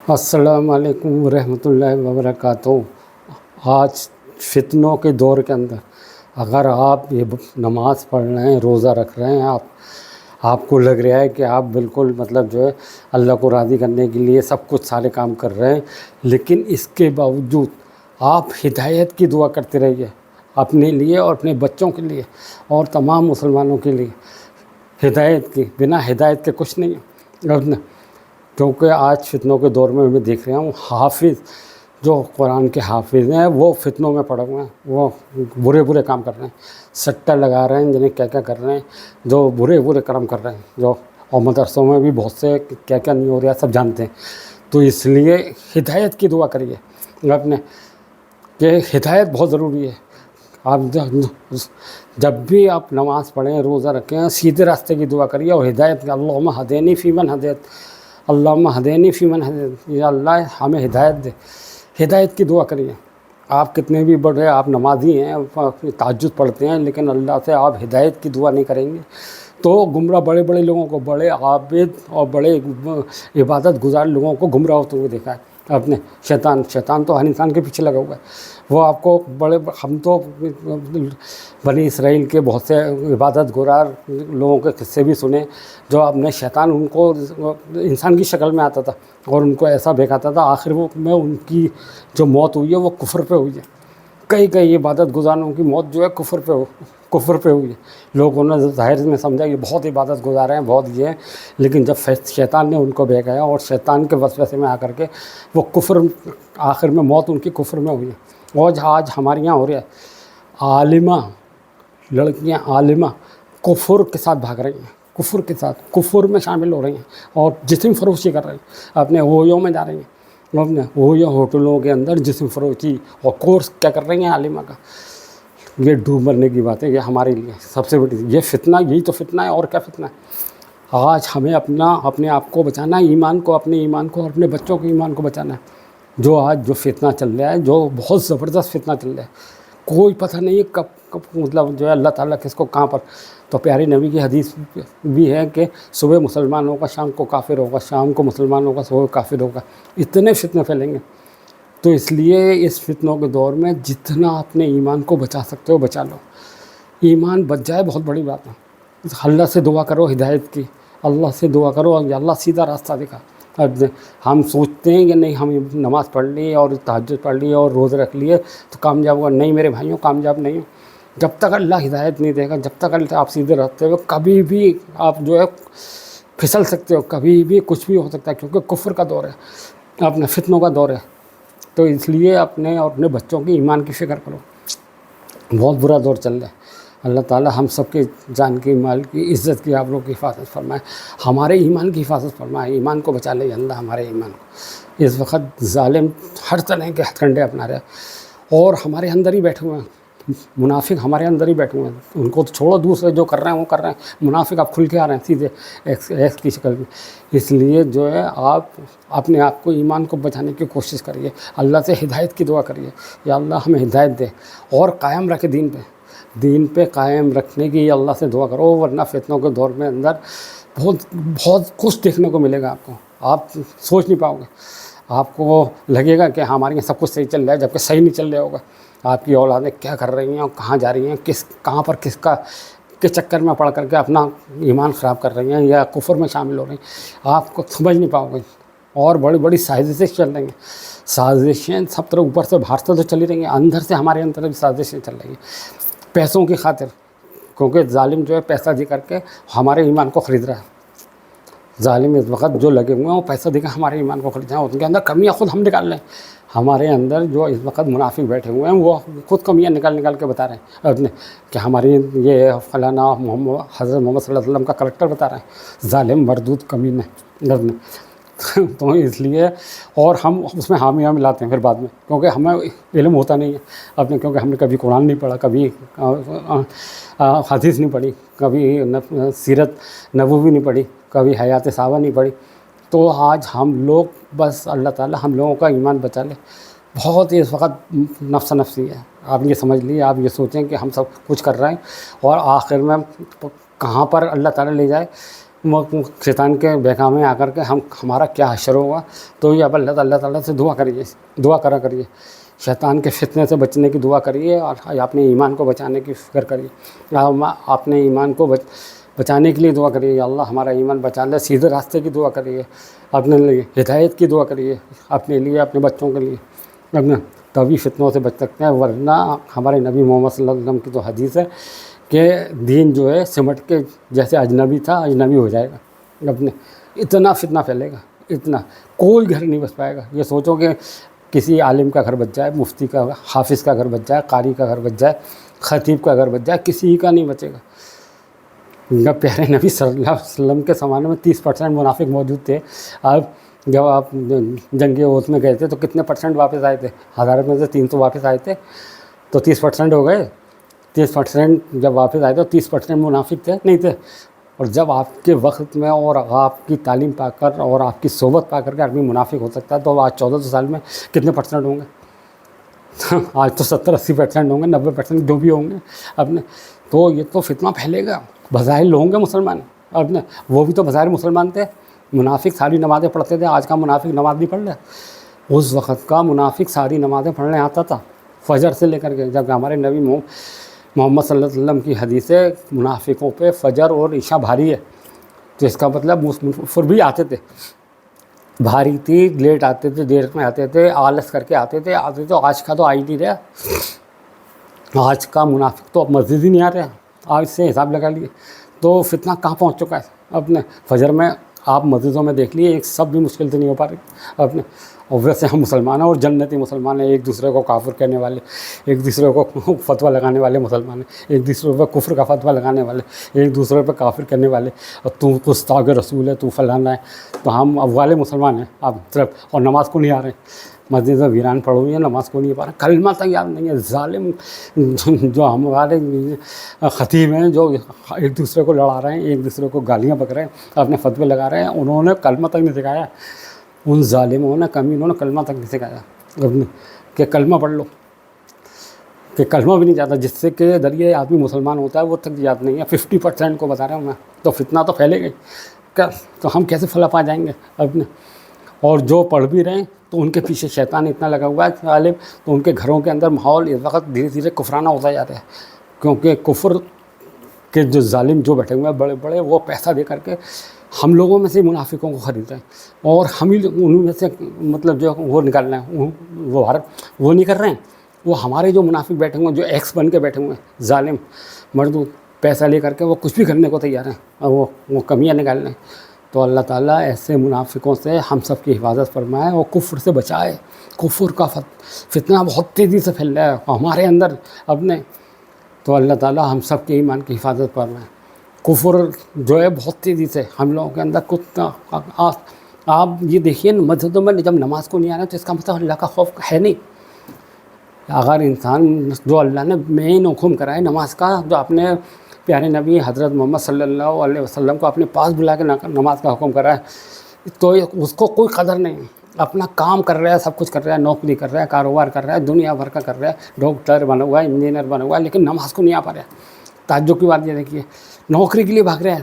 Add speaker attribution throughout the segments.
Speaker 1: السلام علیکم ورحمۃ اللہ وبرکاتہ۔ آج فتنوں کے دور کے اندر اگر آپ یہ نماز پڑھ رہے ہیں، روزہ رکھ رہے ہیں، آپ کو لگ رہا ہے کہ آپ بالکل جو ہے اللہ کو راضی کرنے کے لیے سب کچھ سارے کام کر رہے ہیں، لیکن اس کے باوجود آپ ہدایت کی دعا کرتے رہیے اپنے لیے اور اپنے بچوں کے لیے اور تمام مسلمانوں کے لیے۔ ہدایت کی، بنا ہدایت کے کچھ نہیں ہے، کیونکہ آج فتنوں کے دور میں دیکھ رہا ہوں حافظ جو قرآن کے حافظ ہیں وہ فتنوں میں پڑے ہوئے ہیں، وہ برے کام کر رہے ہیں، سٹہ لگا رہے ہیں، جنہیں کیا کر رہے ہیں، جو برے کام کر رہے ہیں، جو اور مدرسوں میں بھی بہت سے کیا نہیں ہو رہا سب جانتے ہیں۔ تو اس لیے ہدایت کی دعا کریے اپنے، کہ ہدایت بہت ضروری ہے۔ آپ جب بھی آپ نماز پڑھیں، روزہ رکھیں، سیدھے راستے کی دعا کریے اور ہدایت کا، اللہم ہدینی فیمن ہدیت، اللہم ہدینی فیمن ہدیت، یا اللہ ہمیں ہدایت دے۔ ہدایت کی دعا کریے۔ آپ کتنے بھی بڑے آپ نمازی ہیں، تہجد پڑھتے ہیں، لیکن اللہ سے آپ ہدایت کی دعا نہیں کریں گے تو گمراہ بڑے لوگوں کو، بڑے عابد اور بڑے عبادت گزار لوگوں کو گمراہ ہوتے ہوئے دیکھا ہے اپنے۔ شیطان تو ہر انسان کے پیچھے لگا ہوا ہے۔ وہ آپ کو ہم تو بنی اسرائیل کے بہت سے عبادت گزار لوگوں کے قصے بھی سنے، جو اپنے شیطان ان کو انسان کی شکل میں آتا تھا اور ان کو ایسا بہکاتا تھا، آخر میں ان کی جو موت ہوئی ہے وہ کفر پہ ہوئی ہے۔ کئی عبادت گزاروں کی موت جو ہے کفر پہ ہوئی ہے۔ لوگوں نے ظاہر میں سمجھا کہ بہت عبادت گزار ہیں، بہت یہ ہیں، لیکن جب شیطان نے ان کو بہکایا اور شیطان کے وسوسے میں آ کر کے وہ کفر، آخر میں موت ان کی کفر میں ہوئی ہے۔ اور آج ہمارے یہاں ہو رہا ہے، عالمہ لڑکیاں عالمہ کفر کے ساتھ بھاگ رہی ہیں، کفر کے ساتھ، کفر میں شامل ہو رہی ہیں اور جسم فروشی کر رہی ہیں، اپنے اویو میں جا رہی ہیں، اپنے اویو ہوٹلوں کے اندر جسم فروشی اور کورس کیا کر رہی ہیں عالمہ کا۔ یہ ڈوب مرنے کی بات ہے، یہ ہمارے لیے سب سے بڑی، یہ فتنہ، یہی تو فتنہ ہے، اور کیا فتنہ ہے۔ آج ہمیں اپنے آپ کو بچانا ہے، ایمان کو، اپنے ایمان کو اور اپنے بچوں کے ایمان کو بچانا ہے۔ جو فتنہ چل رہا ہے، جو بہت زبردست فتنہ چل رہا ہے، کوئی پتہ نہیں ہے کب جو ہے اللہ تعالیٰ کس کو کہاں پر۔ تو پیارے نبی کی حدیث بھی ہے کہ صبح مسلمان ہوگا، شام کو کافر ہوگا، شام کو مسلمان ہوگا، صبح کافر ہوگا۔ اتنے فتنے پھیلیں گے، تو اس لیے اس فتنوں کے دور میں جتنا اپنے ایمان کو بچا سکتے ہو بچا لو۔ ایمان بچ جائے بہت بڑی بات ہے۔ اللہ سے دعا کرو ہدایت کی، اللہ سے دعا کرو، یا اللہ سیدھا راستہ دکھا۔ ہم سوچتے ہیں کہ نہیں، ہم نماز پڑھ لی اور تہجد پڑھ لی اور روزے رکھ لیے تو کامیاب ہوگا۔ نہیں میرے بھائیوں، کامیاب نہیں ہو جب تک اللہ ہدایت نہیں دے گا، جب تک اللہ آپ سیدھے رہتے ہو، کبھی بھی آپ جو ہے پھسل سکتے ہو، کبھی بھی کچھ بھی ہو سکتا ہے، کیونکہ کفر کا دور ہے، اپنے فتنوں کا دور ہے۔ تو اس لیے اپنے اور اپنے بچوں کی ایمان کی فکر کرو، بہت برا دور چل رہا ہے۔ اللہ تعالیٰ ہم سب کے جان کی، مال کی، عزت کی، آپ لوگ کی حفاظت فرمائے، ہمارے ایمان کی حفاظت فرمائے، ایمان کو بچا لے اللہ، ہمارے ایمان کو۔ اس وقت ظالم ہر طرح کے ہتھ کنڈے اپنا رہے ہیں اور ہمارے اندر ہی بیٹھے ہوئے ہیں، منافق ہمارے اندر ہی بیٹھے ہوئے ہیں۔ ان کو تو چھوڑو، دوسرے جو کر رہے ہیں وہ کر رہے ہیں، منافق اب کھل کے آ رہے ہیں سیدھے ایکس کی شکل میں۔ اس لیے جو ہے آپ اپنے آپ کو، ایمان کو بچانے کی کوشش کریے، اللہ سے ہدایت کی دعا کریے، یا اللہ ہمیں ہدایت دے اور قائم رکھے دین پہ قائم رکھنے کی اللہ سے دعا کرو، ورنہ فتنوں کے دور میں اندر بہت کچھ دیکھنے کو ملے گا آپ کو، آپ سوچ نہیں پاؤ گے۔ آپ کو لگے گا کہ ہمارے یہاں سب کچھ صحیح چل رہا ہے، جبکہ صحیح نہیں چل رہا ہوگا۔ آپ کی اولادیں کیا کر رہی ہیں اور کہاں جا رہی ہیں، کہاں پر کس چکر میں پڑ کر کے اپنا ایمان خراب کر رہی ہیں یا کفر میں شامل ہو رہی ہیں، آپ کو سمجھ نہیں پاؤ گے۔ اور بڑی سازشیں چل رہی ہیں، سازشیں سب طرف اوپر سے باہر سے تو چلی رہی ہیں، اندر سے ہمارے اندر بھی سازشیں چل رہی ہیں پیسوں کی خاطر، کیونکہ ظالم جو ہے پیسہ دے کر کے ہمارے ایمان کو خرید رہا ہے۔ ظالم اس وقت جو لگے ہوئے ہیں وہ پیسہ دے کر ہمارے ایمان کو خرید رہے ہیں، ان کے اندر کمیاں خود ہم نکال رہے ہیں۔ ہمارے اندر جو اس وقت منافق بیٹھے ہوئے ہیں وہ خود کمیاں نکال کے بتا رہے ہیں اپنے، کہ ہماری یہ فلانا حضرت محمد صلی اللہ علیہ وسلم کا کریکٹر بتا رہے ہیں، ظالم مردود کمینے۔ تو اس لیے اور ہم اس میں حامیہ ملاتے ہیں پھر بعد میں، کیونکہ ہمیں علم ہوتا نہیں ہے اپنے، کیونکہ ہم نے کبھی قرآن نہیں پڑھا، کبھی حدیث نہیں پڑھی، کبھی سیرت نبوی نہیں پڑھی، کبھی حیات صحابہ نہیں پڑھی۔ تو آج ہم لوگ بس اللہ تعالیٰ ہم لوگوں کا ایمان بچا لے۔ بہت ہی اس وقت نفس نفسی ہے، آپ یہ سمجھ لیے، آپ یہ سوچیں کہ ہم سب کچھ کر رہے ہیں اور آخر میں کہاں پر اللہ تعالیٰ لے جائے شیطان کے بہکا میں آ کر کے ہمارا کیا حشر ہوگا. تو یہ اب اللہ تعالیٰ سے دعا کرا کریے، شیطان کے فتنے سے بچنے کی دعا کریے، اور اپنے ایمان کو بچانے کی فکر کریے. اپنے ایمان کو بچانے کے لیے دعا کریے، یا اللہ ہمارا ایمان بچا لے. سیدھے راستے کی دعا کریے، اپنے لیے ہدایت کی دعا کریے، اپنے لیے، اپنے بچوں کے لیے. اپنے تبھی فتنوں سے بچ سکتے ہیں، ورنہ ہمارے نبی محمد صلی اللہ علیہ وسلم کی تو حدیث ہے کہ دین جو ہے سمٹ کے جیسے اجنبی تھا اجنبی ہو جائے گا. اپنے اتنا فتنہ پھیلے گا، اتنا کوئی گھر نہیں بچ پائے گا. یہ سوچو کہ کسی عالم کا گھر بچ جائے، مفتی کا، حافظ کا گھر بچ جائے، قاری کا گھر بچ جائے، خطیب کا گھر بچ جائے، کسی کا نہیں بچے گا. جب پیارے نبی صلی اللہ علیہ وسلم کے زمانے میں 30% منافق موجود تھے. اب جب آپ جنگ احد میں گئے تھے تو کتنے % واپس آئے تھے؟ 1000 میں سے 300 واپس آئے تھے، تو 30% ہو گئے. 30% جب واپس آئے تو 30% منافق تھے نہیں تھے. اور جب آپ کے وقت میں اور آپ کی تعلیم پا کر اور آپ کی صحبت پا کر کے آدمی منافق ہو سکتا ہے، تو آج 1400 سال میں کتنے % ہوں گے؟ آج تو 70-80% ہوں گے، 90% جو بھی ہوں گے اپنے. تو یہ تو فتنہ پھیلے گا. بظاہر ہوں گے مسلمان اپنے، وہ بھی تو بظاہر مسلمان تھے. منافق ساری نمازیں پڑھتے تھے، آج کا منافق نماز نہیں پڑھ رہا. اس وقت کا منافق ساری نمازیں پڑھنے آتا تھا، فجر سے لے کر کے. جب ہمارے نبی محمد صلی اللہ علیہ وسلم کی حدیث ہے منافقوں پہ فجر اور عشاء بھاری ہے، تو اس کا مطلب پھر بھی آتے تھے. بھاری تھی، لیٹ آتے تھے، دیر میں آتے تھے، آلس کر کے آتے تھے. آج کا تو آ ہی نہیں رہا. آج کا منافق تو اب مسجد ہی نہیں آ رہا. آج سے حساب لگا لیے تو فتنہ کہاں پہنچ چکا ہے اپنے. فجر میں آپ مسجدوں میں دیکھ لیے ایک سب بھی مشکل سے نہیں ہو پا رہی اپنے. اور ویسے ہم مسلمان ہیں اور جنتی مسلمان ہیں، ایک دوسرے کو کافر کہنے والے، ایک دوسرے کو فتویٰ لگانے والے مسلمان ہیں، ایک دوسرے پہ کفر کا فتویٰ لگانے والے، ایک دوسرے پہ کافر کرنے والے. اور تو گستاخ رسول ہے، تو فلانا ہے. تو ہم اب والے مسلمان ہیں اب صرف، اور نماز کو نہیں آ رہے ہیں. مسجد میں ویران پڑھ ہوئی ہے، نماز کو نہیں پا رہا، کلمہ تک یاد نہیں ہے. ظالم جو ہمارے خطیب ہیں، جو ایک دوسرے کو لڑا رہے ہیں، ایک دوسرے کو گالیاں بک رہے ہیں، اپنے فتوے لگا رہے ہیں، انہوں نے کلمہ تک نہیں سکھایا. ان ظالموں نے، کمینوں نے کلمہ تک نہیں سکھایا کہ کلمہ پڑھ لو. کہ کلمہ بھی نہیں جاتا، جس سے کہ ذریعے آدمی مسلمان ہوتا ہے وہ تک یاد نہیں ہے. 50% کو بتا رہا ہوں میں. تو فتنہ تو پھیلے گئی، تو ہم کیسے فلاح پا جائیں گے اپنے. اور جو پڑھ بھی رہے ہیں تو ان کے پیچھے شیطان اتنا لگا ہوا ہے عالم، تو ان کے گھروں کے اندر ماحول اس وقت دھیرے دھیرے کفرانہ ہوتا جا رہا ہے. کیونکہ کفر کے جو ظالم جو بیٹھے ہوئے ہیں بڑے بڑے، وہ پیسہ دے کر کے ہم لوگوں میں سے منافقوں کو خرید رہے ہیں، اور ہم ہی انہوں میں سے مطلب جو وہ نکالنا ہے وہ نہیں کر رہے ہیں. وہ ہمارے جو منافق بیٹھے ہوئے ہیں، جو ایکس بن کے بیٹھے ہوئے ہیں، ظالم مردود، پیسہ لے کر کے وہ کچھ بھی کرنے کو تیار ہیں، اور وہ کمیاں نکال لیں. تو اللہ تعالیٰ ایسے منافقوں سے ہم سب کی حفاظت فرمائے اور کفر سے بچائے. کفر کا فتنہ بہت تیزی سے پھیل رہا ہے ہمارے اندر اپنے. تو اللہ تعالیٰ ہم سب کے ایمان کی حفاظت فرمائے. کفر جو ہے بہت تیزی سے ہم لوگوں کے اندر کچھ. آپ یہ دیکھیے مسجدوں میں جب نماز کو نہیں آنا تو اس کا مطلب اللہ کا خوف ہے نہیں. اگر انسان جو اللہ نے مین حکم کرا ہے نماز کا، جو اپنے پیارے نبی حضرت محمد صلی اللہ علیہ وسلم کو اپنے پاس بلا کے نماز کا حکم کرا ہے، تو اس کو کوئی قدر نہیں. اپنا کام کر رہا ہے، سب کچھ کر رہا ہے، نوکری کر رہا ہے، کاروبار کر رہا ہے، دنیا بھر کا کر رہا ہے، ڈاکٹر بنا ہوا ہے، انجینئر بنا ہوا ہے، لیکن نماز کو نہیں آ پا رہا ہے. تعجب کی بات یہ دیکھیے، نوکری کے لیے بھاگ رہا ہے،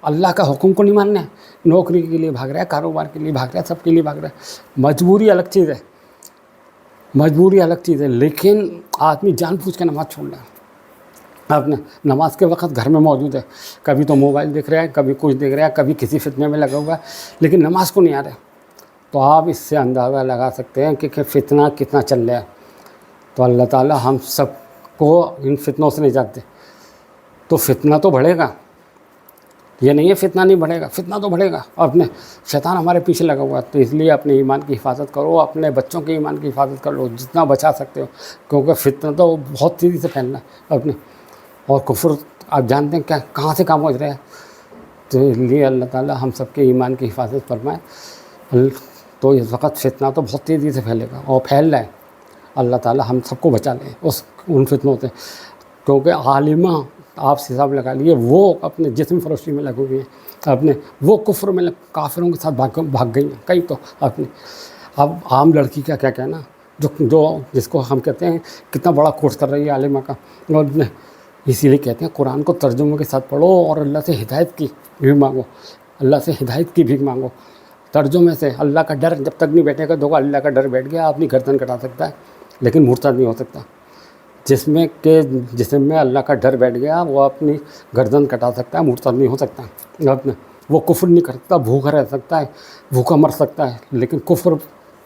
Speaker 1: اللہ کا حکم کو نہیں ماننا ہے. نوکری کے لیے بھاگ رہا ہے، کاروبار کے لیے بھاگ رہا ہے، سب کے لیے بھاگ رہا ہے. مجبوری الگ چیز ہے، مجبوری الگ چیز ہے، لیکن آدمی جان بوجھ کے نماز چھوڑ رہا ہے. اپنے نماز کے وقت گھر میں موجود ہے، کبھی تو موبائل دیکھ رہا ہے، کبھی کچھ دیکھ رہا ہے، کبھی کسی فتنے میں لگا ہوا ہے، لیکن نماز کو نہیں آ رہا ہے. تو آپ اس سے اندازہ لگا سکتے ہیں کہ فتنہ کتنا چل رہا ہے. تو اللہ تعالیٰ ہم سب کو ان فتنوں سے نجات دے. تو فتنہ تو بڑھے گا، یہ نہیں ہے فتنہ نہیں بڑھے گا، فتنہ تو بڑھے گا. اپنے شیطان ہمارے پیچھے لگا ہوا ہے، تو اس لیے اپنے ایمان کی حفاظت کرو، اپنے بچوں کے ایمان کی حفاظت کر لو جتنا بچا سکتے ہو، کیونکہ فتنہ تو بہت تیزی سے پھیلنا ہے اپنے. اور کفر آپ جانتے ہیں کیا کہاں سے کام ہو رہا ہے. تو اس لیے اللہ تعالیٰ ہم سب کے ایمان کی حفاظت فرمائے. تو اس وقت فتنہ تو بہت تیزی سے پھیلے گا اور پھیل رہا ہے. اللہ تعالیٰ ہم سب کو بچا لے ان فتنوں سے. کیونکہ عالمہ آپ سے حساب لگا لیے وہ اپنے جسم فروشی میں لگے ہوئے ہیں اپنے، وہ کفر میں کافروں کے ساتھ بھاگ گئی ہیں کئی. تو اپنے اب عام لڑکی کا کیا کہنا، جو جس کو ہم کہتے ہیں کتنا بڑا کورس کر رہی ہے عالمہ کا، اسی لیے کہتے ہیں قرآن کو ترجمے کے ساتھ پڑھو اور اللہ سے ہدایت کی بھیک مانگو، اللہ سے ہدایت کی بھیک مانگو ترجمے سے۔ اللہ کا ڈر جب تک نہیں بیٹھے گا، دیکھو اللہ کا ڈر بیٹھ گیا اپنی گردن کٹا سکتا ہے لیکن مرتد نہیں ہو سکتا۔ جسم میں اللہ کا ڈر بیٹھ گیا وہ اپنی گردن کٹا سکتا ہے، مرتد نہیں ہو سکتا۔ وہ کفر نہیں کر سکتا، بھوکا رہ سکتا ہے، بھوکا مر سکتا ہے لیکن کفر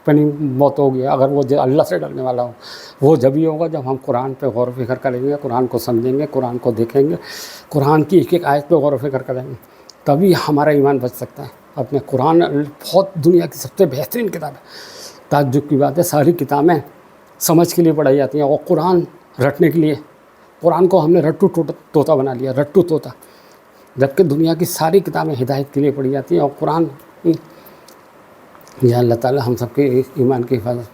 Speaker 1: پہ نہیں موت ہوگی اگر وہ اللہ سے ڈرنے والا ہو۔ وہ جب ہی ہوگا جب ہم قرآن پہ غور و فکر کریں گے، قرآن کو سمجھیں گے، قرآن کو دیکھیں گے، قرآن کی ایک ایک آیت پہ غور و فکر کریں گے، تبھی ہمارا ایمان بچ سکتا ہے۔ اپنے قرآن بہت دنیا کی سب سے بہترین کتاب ہے۔ تعجب کی بات ہے ساری کتابیں سمجھ کے لیے پڑھائی جاتی ہیں اور قرآن رٹنے کے لیے۔ قرآن کو ہم نے رٹو طوطا بنا لیا، رٹو طوطا، جبکہ دنیا کی ساری کتابیں ہدایت کے لیے پڑھی جاتی ہیں اور قرآن، یا اللہ تعالی ہم سب کے ایمان کی حفاظت